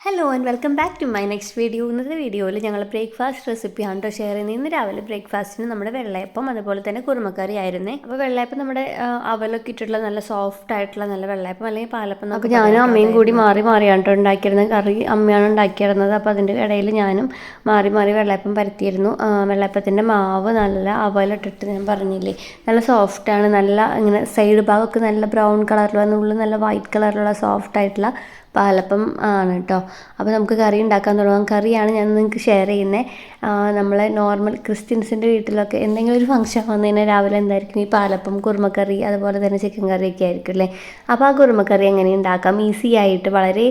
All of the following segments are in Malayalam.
Hello and welcome back to my next video. ഇന്നത്തെ വീഡിയോയിൽ ഞങ്ങൾ ബ്രേക്ക്ഫാസ്റ്റ് റെസിപ്പിയാണ് കേട്ടോ ഷെയർ ചെയ്യുന്നത്. ഇന്ന് രാവിലെ ബ്രേക്ക്ഫാസ്റ്റിന് നമ്മുടെ വെള്ളയപ്പം അതുപോലെ തന്നെ കുറുമക്കറി ആയിരുന്നേ. അപ്പോൾ വെള്ളയപ്പം നമ്മുടെ അവലൊക്കെ ഇട്ടിട്ടുള്ള നല്ല സോഫ്റ്റ് ആയിട്ടുള്ള നല്ല വെള്ളയപ്പം അല്ലെങ്കിൽ പാലപ്പം. അപ്പോൾ ഞാനും അമ്മയും കൂടി മാറിയാണ് കേട്ടോ ഉണ്ടാക്കിയിരുന്നത്. കറി അമ്മയാണ് ഉണ്ടാക്കിയിരുന്നത്. അപ്പോൾ അതിൻ്റെ ഇടയിൽ ഞാനും മാറി വെള്ളയപ്പം പരത്തിയിരുന്നു. വെള്ളയപ്പത്തിൻ്റെ മാവ് നല്ല അവലിട്ടിട്ട് ഞാൻ പറഞ്ഞില്ലേ നല്ല സോഫ്റ്റാണ്. നല്ല ഇങ്ങനെ സൈഡ് ഭാഗമൊക്കെ നല്ല ബ്രൗൺ കളറിലുള്ള ഉള്ളിൽ നല്ല വൈറ്റ് കളറിലുള്ള സോഫ്റ്റ് ആയിട്ടുള്ള പാലപ്പം ആണ് കേട്ടോ. അപ്പോൾ നമുക്ക് കറി ഉണ്ടാക്കാൻ തുടങ്ങാം. കറിയാണ് ഞാൻ നിങ്ങൾക്ക് ഷെയർ ചെയ്യുന്നത്. നമ്മളെ നോർമൽ ക്രിസ്ത്യൻസിൻ്റെ വീട്ടിലൊക്കെ എന്തെങ്കിലും ഒരു ഫംഗ്ഷൻ വന്നു കഴിഞ്ഞാൽ രാവിലെ എന്തായിരിക്കും ഈ പാലപ്പം, കുറുമക്കറി, അതുപോലെ തന്നെ ചിക്കൻ കറിയൊക്കെ ആയിരിക്കും അല്ലേ. അപ്പോൾ ആ കുറുമക്കറി എങ്ങനെ ഉണ്ടാക്കാം ഈസി ആയിട്ട്, വളരെ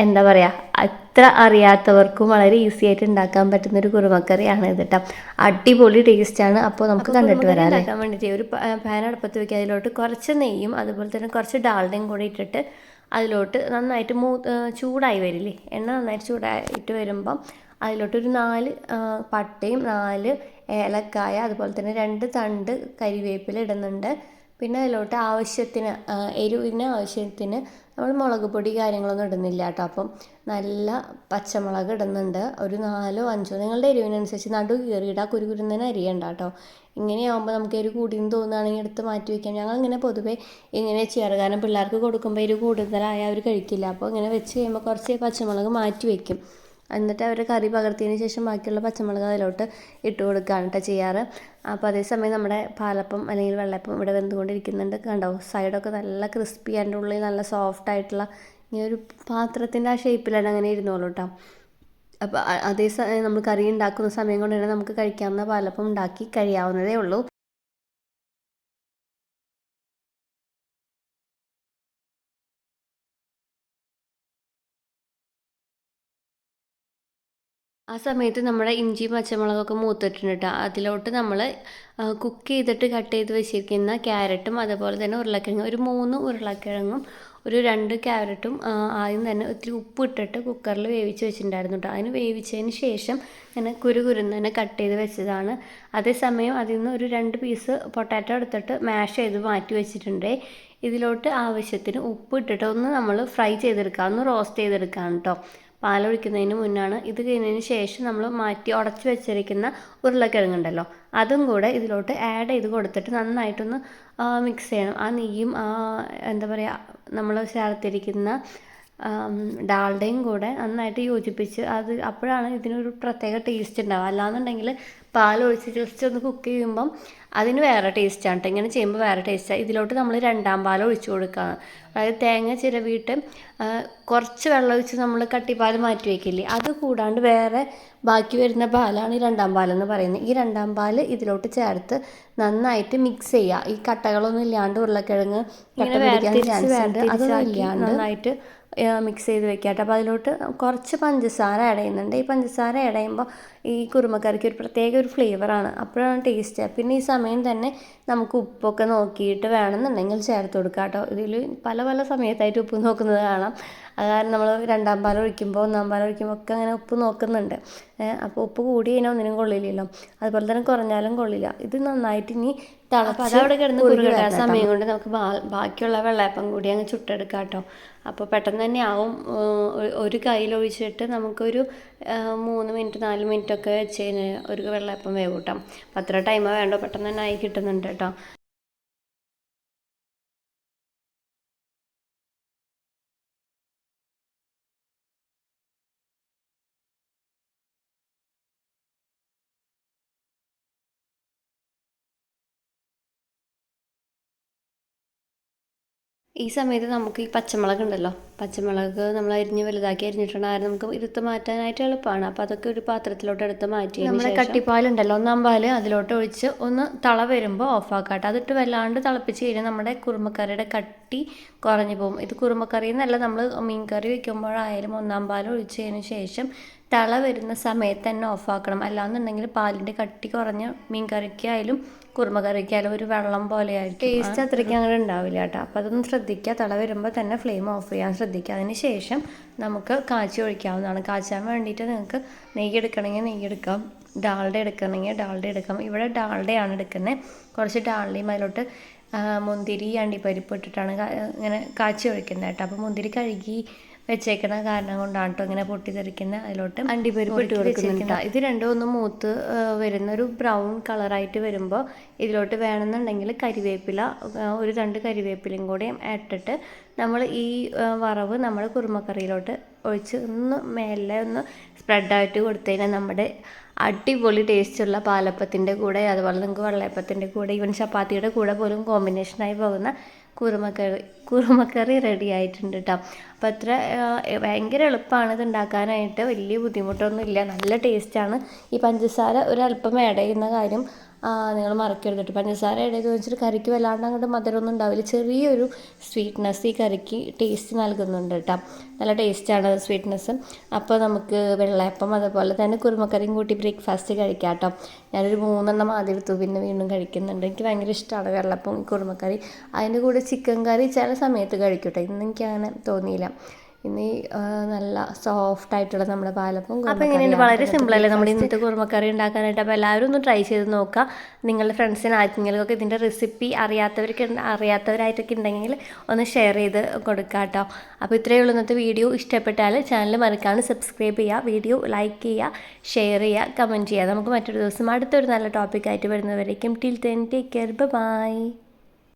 എന്താ പറയുക, അത്ര അറിയാത്തവർക്കും വളരെ ഈസി ആയിട്ട് ഉണ്ടാക്കാൻ പറ്റുന്നൊരു കുറുമക്കറിയാണ് ഇത് കേട്ടോ. അടിപൊളി ടേസ്റ്റാണ്. അപ്പോൾ നമുക്ക് കണ്ടിട്ട് വരാം. ഉണ്ടാക്കാൻ വേണ്ടിയിട്ട് ഒരു പാൻ അടുപ്പത്ത് വയ്ക്കുക. അതിലോട്ട് കുറച്ച് നെയ്യും അതുപോലെ തന്നെ കുറച്ച് ഡാൽഡയും കൂടി ഇട്ടിട്ട് അതിലോട്ട് നന്നായിട്ട് ചൂടായി വരില്ലേ, എണ്ണ നന്നായിട്ട് ചൂടായിട്ട് വരുമ്പം അതിലോട്ടൊരു 4 പട്ടയും 4 ഏലക്കായ അതുപോലെ തന്നെ 2 തണ്ട് കരിവേപ്പില ഇടുന്നുണ്ട്. പിന്നെ അതിലോട്ട് ആവശ്യത്തിന് എരിവിന് ആവശ്യത്തിന് നമ്മൾ മുളക് പൊടി കാര്യങ്ങളൊന്നും ഇടുന്നില്ല കേട്ടോ. അപ്പം നല്ല പച്ചമുളക് ഇടുന്നുണ്ട്, ഒരു 4 5 നിങ്ങളുടെ എരിവിനനുസരിച്ച്. നടു കീറിയിടുക, കുരുകുരുന്നതിന് അരിയണ്ട കേട്ടോ. ഇങ്ങനെയാകുമ്പോൾ നമുക്ക് എരിവ് കൂടിയെന്ന് തോന്നുകയാണെങ്കിൽ എടുത്ത് മാറ്റി വയ്ക്കാം. ഞങ്ങളിങ്ങനെ പൊതുവേ ഇങ്ങനെ ചെയ്യാറ്, കാരണം പിള്ളേർക്ക് കൊടുക്കുമ്പോൾ എരിവ് കൂടുതലായാൽ അവർ കഴിക്കില്ല. അപ്പോൾ ഇങ്ങനെ വെച്ച് കഴിയുമ്പോൾ കുറച്ച് പച്ചമുളക് മാറ്റി വയ്ക്കും. എന്നിട്ട് അവർ കറി പകർത്തിയതിന് ശേഷം ബാക്കിയുള്ള പച്ചമുളക് അതിലോട്ട് ഇട്ട് കൊടുക്കുകയാണ് കേട്ടോ ചെയ്യാറ്. അപ്പോൾ അതേസമയം നമ്മുടെ പാലപ്പം അല്ലെങ്കിൽ വെള്ളപ്പം ഇവിടെ വെന്തുകൊണ്ടിരിക്കുന്നുണ്ട്. കണ്ടോ, സൈഡൊക്കെ നല്ല ക്രിസ്പി, അതിൻ്റെ ഉള്ളിൽ നല്ല സോഫ്റ്റ് ആയിട്ടുള്ള ഇങ്ങനെ ഒരു പാത്രത്തിൻ്റെ ആ ഷേപ്പിലാണ് അങ്ങനെ ഇരുന്നോളൂ കേട്ടോ. അപ്പോൾ അതേ നമ്മൾ കറി ഉണ്ടാക്കുന്ന സമയം കൊണ്ട് തന്നെ നമുക്ക് കഴിക്കാവുന്ന പാലപ്പം ഉണ്ടാക്കി കഴിയാവുന്നതേ ഉള്ളൂ. ആ സമയത്ത് നമ്മുടെ ഇഞ്ചി പച്ചമുളകൊക്കെ മൂത്തിട്ടുണ്ട് കേട്ടോ. അതിലോട്ട് നമ്മൾ കുക്ക് ചെയ്തിട്ട് കട്ട് ചെയ്ത് വെച്ചിരിക്കുന്ന ക്യാരറ്റും അതുപോലെ തന്നെ ഉരുളക്കിഴങ്ങും, ഒരു 3 ഉരുളക്കിഴങ്ങും ഒരു 2 ക്യാരറ്റും ആദ്യം തന്നെ ഒത്തിരി ഉപ്പ് ഇട്ടിട്ട് കുക്കറിൽ വേവിച്ച് വെച്ചിട്ടുണ്ടായിരുന്നു കേട്ടോ. അതിന് വേവിച്ചതിന് ശേഷം ഇങ്ങനെ കുരുന്ന് തന്നെ കട്ട് ചെയ്ത് വെച്ചതാണ്. അതേസമയം അതിൽ നിന്ന് ഒരു 2 പീസ് പൊട്ടാറ്റോ എടുത്തിട്ട് മാഷ് ചെയ്ത് മാറ്റി വെച്ചിട്ടുണ്ട്. ഇതിലോട്ട് ആവശ്യത്തിന് ഉപ്പ് ഇട്ടിട്ട് ഒന്ന് നമ്മൾ ഫ്രൈ ചെയ്തെടുക്കാം, ഒന്ന് റോസ്റ്റ് ചെയ്തെടുക്കാം കേട്ടോ. പാലൊഴിക്കുന്നതിന് മുന്നാണ്. ഇത് കഴിഞ്ഞതിന് ശേഷം നമ്മൾ മാറ്റി ഉടച്ച് വെച്ചിരിക്കുന്ന ഉരുളക്കിഴങ്ങുണ്ടല്ലോ, അതും കൂടെ ഇതിലോട്ട് ആഡ് ചെയ്ത് കൊടുത്തിട്ട് നന്നായിട്ടൊന്ന് മിക്സ് ചെയ്യണം. ആ നെയ്യും എന്താ പറയുക, നമ്മൾ ചേർത്തിരിക്കുന്ന ഡാൽഡയും കൂടെ നന്നായിട്ട് യോജിപ്പിച്ച് അത് അപ്പോഴാണ് ഇതിനൊരു പ്രത്യേക ടേസ്റ്റ് ഉണ്ടാവുക. അല്ലാന്നുണ്ടെങ്കിൽ പാലൊഴിച്ച് ജസ്റ്റ് ഒന്ന് കുക്ക് ചെയ്യുമ്പം അതിന് വേറെ ടേസ്റ്റാണ് കേട്ടോ. ഇങ്ങനെ ചെയ്യുമ്പോൾ വേറെ ടേസ്റ്റാണ്. ഇതിലോട്ട് നമ്മൾ 2ാം പാൽ ഒഴിച്ച് കൊടുക്കുകയാണ്. അതായത് തേങ്ങ ചിരവിയിട്ട് കുറച്ച് വെള്ളം ഒഴിച്ച് നമ്മൾ കട്ടിപ്പാൽ മാറ്റി വയ്ക്കില്ലേ, അത് കൂടാണ്ട് വേറെ ബാക്കി വരുന്ന പാലാണ് ഈ 2ാം പാലെന്ന് പറയുന്നത്. ഈ 2ാം പാൽ ഇതിലോട്ട് ചേർത്ത് നന്നായിട്ട് മിക്സ് ചെയ്യുക. ഈ കട്ടകളൊന്നും ഇല്ലാണ്ട് ഉരുളക്കിഴങ്ങ് ഇങ്ങനെ അതൊന്നും ഇല്ലാണ്ട് നന്നായിട്ട് മിക്സ് ചെയ്ത് വെക്കാം കേട്ടോ. അപ്പോൾ അതിലോട്ട് കുറച്ച് പഞ്ചസാര ആഡ് ചെയ്യുന്നുണ്ട്. ഈ പഞ്ചസാര ആഡ് ചെയ്യുമ്പോൾ ഈ കുറുമക്കറിക്ക് ഒരു പ്രത്യേക ഒരു ഫ്ലേവറാണ്, അപ്പോഴാണ് ടേസ്റ്റ്. പിന്നെ ഈ സമയം തന്നെ നമുക്ക് ഉപ്പൊക്കെ നോക്കിയിട്ട് വേണമെന്നുണ്ടെങ്കിൽ ചേർത്ത് കൊടുക്കാം കേട്ടോ. ഇതിൽ പല സമയത്തായിട്ട് ഉപ്പ് നോക്കുന്നത് കാണാം. അത് കാരണം നമ്മൾ 2ാം പാൽ ഒഴിക്കുമ്പോൾ 1ാം പാൽ ഒഴിക്കുമ്പോൾ ഒക്കെ അങ്ങനെ ഉപ്പ് നോക്കുന്നുണ്ട്. അപ്പോൾ ഉപ്പ് കൂടി കഴിഞ്ഞാൽ ഒന്നിനും കൊള്ളില്ലല്ലോ, അതുപോലെ തന്നെ കുറഞ്ഞാലും കൊള്ളില്ല. ഇത് നന്നായിട്ട് ഇനി തിളച്ച് അതവിടെ കിടന്ന് കുറുകിടാൻ സമയം കൊണ്ട് നമുക്ക് ബാക്കിയുള്ള വെള്ളയപ്പം കൂടി അങ്ങ് ചുട്ടെടുക്കാം കേട്ടോ. അപ്പോൾ പെട്ടെന്ന് തന്നെ ആവും. ഒരു കയ്യിലൊഴിച്ചിട്ട് നമുക്കൊരു 3 മിനിറ്റ് 4 മിനിറ്റൊക്കെ വെച്ച് കഴിഞ്ഞാൽ ഒരു വെള്ളയപ്പം വേവും കേട്ടോ. അപ്പോൾ അത്ര ടൈമോ വേണ്ടോ, പെട്ടെന്ന് തന്നെ ആയി കിട്ടുന്നുണ്ട് കേട്ടോ. ഈ സമയത്ത് നമുക്ക് ഈ പച്ചമുളക് ഉണ്ടല്ലോ, പച്ചമുളക് നമ്മൾ വലുതാക്കി അരിഞ്ഞിട്ടുണ്ടായിരുന്നു. നമുക്ക് ഇരുത്ത് മാറ്റാനായിട്ട് എളുപ്പമാണ്. അപ്പോൾ അതൊക്കെ ഒരു പാത്രത്തിലോട്ട് എടുത്ത് മാറ്റി നമ്മുടെ കട്ടിപ്പാലുണ്ടല്ലോ 1ാം പാല് അതിലോട്ട് ഒഴിച്ച് ഒന്ന് തള വരുമ്പോൾ ഓഫാക്കാട്ടെ. അതിട്ട് വല്ലാണ്ട് തിളപ്പിച്ച് കഴിഞ്ഞാൽ നമ്മുടെ കുറുമക്കറിയുടെ കട്ടി കുറഞ്ഞു പോകും. ഇത് കുറുമക്കറി എന്നല്ല, നമ്മൾ മീൻ കറി വയ്ക്കുമ്പോഴായാലും 1ാം പാൽ ഒഴിച്ചതിന് ശേഷം തള വരുന്ന സമയത്ത് തന്നെ ഓഫാക്കണം. അല്ലാന്നുണ്ടെങ്കിൽ പാലിൻ്റെ കട്ടി കുറഞ്ഞ മീൻ കറിക്കായാലും കുറുമക്കറിക്കായാലും ഒരു വെള്ളം പോലെ ആയിരിക്കും, ടേസ്റ്റ് അത്രയ്ക്ക് അങ്ങനെ ഉണ്ടാവില്ല കേട്ടോ. അപ്പോൾ അതൊന്ന് ശ്രദ്ധിക്കുക. തള വരുമ്പോൾ തന്നെ ഫ്ലെയിം ഓഫ് ചെയ്യാൻ ശ്രദ്ധിക്കുക. അതിന് ശേഷം നമുക്ക് കാച്ചി ഒഴിക്കാവുന്നതാണ്. കാച്ചാൻ വേണ്ടിയിട്ട് നിങ്ങൾക്ക് നെയ്യ് എടുക്കണമെങ്കിൽ നെയ്യ് എടുക്കാം, ഡാൽഡ എടുക്കണമെങ്കിൽ ഡാൽഡ എടുക്കാം. ഇവിടെ ഡാൽഡയാണ് എടുക്കുന്നത്. കുറച്ച് ഡാൽഡയും അതിലോട്ട് മുന്തിരി അണ്ടിപ്പരിപ്പ് ഇട്ടിട്ടാണ് ഇങ്ങനെ കാച്ചി ഒഴിക്കുന്നത് കേട്ടോ. അപ്പോൾ മുന്തിരി കഴുകി വെച്ചേക്കണ കാരണം കൊണ്ടാണ് കേട്ടോ ഇങ്ങനെ പൊട്ടിത്തെറിക്കുന്ന. അതിലോട്ട് അണ്ടിപ്പരിപ്പ് ഇട്ട് കൊടുക്കുന്നുണ്ട്. ഇത് രണ്ടും ഒന്ന് മൂത്ത് വരുന്ന ഒരു ബ്രൗൺ കളറായിട്ട് വരുമ്പോൾ ഇതിലോട്ട് വേണമെന്നുണ്ടെങ്കിൽ കരിവേപ്പില, ഒരു 2 കരിവേപ്പിലയും കൂടി ഇട്ടിട്ട് നമ്മൾ ഈ വറവ് നമ്മുടെ കുറുമക്കറിയിലോട്ട് ഒഴിച്ച് ഒന്ന് മേലെ ഒന്ന് സ്പ്രെഡായിട്ട് കൊടുത്തു കഴിഞ്ഞാൽ നമ്മുടെ അടിപൊളി ടേസ്റ്റുള്ള പാലപ്പത്തിൻ്റെ കൂടെ, അതുപോലെ നിങ്ങൾക്ക് വെള്ളയപ്പത്തിൻ്റെ കൂടെ, ഈവൻ ചപ്പാത്തിയുടെ കൂടെ പോലും കോമ്പിനേഷനായി പോകുന്ന കുറുമക്കറി റെഡി ആയിട്ടുണ്ട് കേട്ടോ. അപ്പോൾ അത്ര ഭയങ്കര എളുപ്പമാണ് ഇത് ഉണ്ടാക്കാനായിട്ട്, വലിയ ബുദ്ധിമുട്ടൊന്നുമില്ല, നല്ല ടേസ്റ്റാണ്. ഈ പഞ്ചസാര ഒരല്പം ആഡ് ചെയ്യുന്ന കാര്യം നിങ്ങൾ മറക്കരുത്. പഞ്ചസാര ആഡ് ചെയ്ത് വെച്ചിട്ട് കറിക്ക് വല്ലാണ്ട് അങ്ങോട്ട് മധുരമൊന്നും ഉണ്ടാവില്ല, ചെറിയൊരു സ്വീറ്റ്നെസ് ഈ കറിക്ക് ടേസ്റ്റ് നൽകുന്നുണ്ട് കേട്ടോ. നല്ല ടേസ്റ്റാണ് സ്വീറ്റ്നെസ്. അപ്പോൾ നമുക്ക് വെള്ളയപ്പം അതുപോലെ തന്നെ കുറുമക്കറിയും കൂട്ടി ബ്രേക്ക്ഫാസ്റ്റ് കഴിക്കാം കേട്ടോ. ഞാനൊരു 3 എണ്ണം ആദ്യം എടുത്തു, പിന്നെ വീണ്ടും കഴിക്കുന്നുണ്ട്. എനിക്ക് ഭയങ്കര ഇഷ്ടമാണ് വെള്ളപ്പം കുറുമക്കറി. അതിൻ്റെ കൂടെ ചിക്കൻ കറി ചില സമയത്ത് കഴിക്കും കേട്ടോ. ഇന്ന് എനിക്കങ്ങനെ തോന്നിയില്ല. ഇന്ന് നല്ല സോഫ്റ്റ് ആയിട്ടുള്ള നമ്മുടെ പാലപ്പം. അപ്പോൾ ഇങ്ങനെയുണ്ട്, വളരെ സിമ്പിളല്ലേ നമ്മുടെ ഇന്നത്തെ കുറുമക്കറി ഉണ്ടാക്കാനായിട്ട്. അപ്പോൾ എല്ലാവരും ഒന്ന് ട്രൈ ചെയ്ത് നോക്കുക. നിങ്ങളുടെ ഫ്രണ്ട്സിന് ആർക്കെങ്കിലുമൊക്കെ ഇതിൻ്റെ റെസിപ്പി അറിയാത്തവരായിട്ടൊക്കെ ഉണ്ടെങ്കിൽ ഒന്ന് ഷെയർ ചെയ്ത് കൊടുക്കുക കേട്ടോ. അപ്പോൾ ഇത്രയേ ഉള്ളൂ ഇന്നത്തെ വീഡിയോ. ഇഷ്ടപ്പെട്ടാൽ ചാനൽ മറക്കാണ്ട് സബ്സ്ക്രൈബ് ചെയ്യുക, വീഡിയോ ലൈക്ക് ചെയ്യുക, ഷെയർ ചെയ്യുക, കമൻറ്റ് ചെയ്യുക. നമുക്ക് മറ്റൊരു ദിവസം അടുത്തൊരു നല്ല ടോപ്പിക്കായിട്ട് വരുന്നവരേക്കും till then take care, by.